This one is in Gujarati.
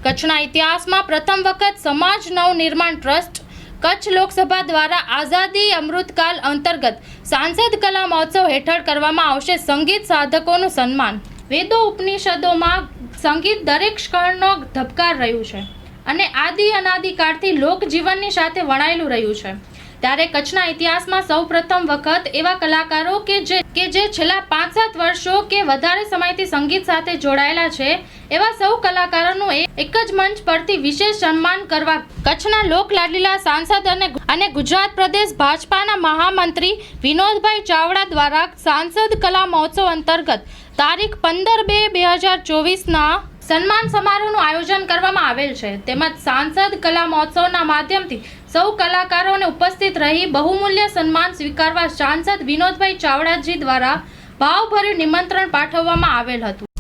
કચ્છના ઇતિહાસમાં પ્રથમ વખત સમાજ નવનિર્માણ ટ્રસ્ટ કચ્છ લોકસભા દ્વારા આઝાદી અમૃતકાલ અંતર્ગત સાંસદ કલા મહોત્સવ હેઠળ કરવામાં આવશે સંગીત સાધકોનું સન્માન। વેદો ઉપનિષદોમાં સંગીત દરેક ક્ષણનો ધબકાર રહ્યું છે અને આદિ અનાદિકાળથી લોકજીવનની સાથે વણાયેલું રહ્યું છે। ત્યારે કચ્છના ઇતિહાસમાં સૌપ્રથમ વખત એવા કલાકારો કે જે છેલ્લા 5-7 વર્ષો કે વધારે સમયથી સંગીત સાથે જોડાયેલા છે એવા સૌ કલાકારોનું એક જ મંચ પરથી વિશેષ સન્માન કરવા કચ્છના લોકલાડીલા સાંસદ અને ગુજરાત પ્રદેશ ભાજપાના મહામંત્રી વિનોદભાઈ ચાવડા દ્વારા સાંસદ કલા મહોત્સવ અંતર્ગત તારીખ 15/2/2024ના સન્માન સમારોહનું આયોજન કરવામાં આવેલ છે। તેમજ સાંસદ કલા મહોત્સવના માધ્યમથી સૌ કલાકારોને ઉપસ્થિત રહી બહુમૂલ્ય સન્માન સ્વીકારવા સાંસદ વિનોદભાઈ ચાવડાજી દ્વારા ભાવભર્યું નિમંત્રણ પાઠવવામાં આવેલ હતું।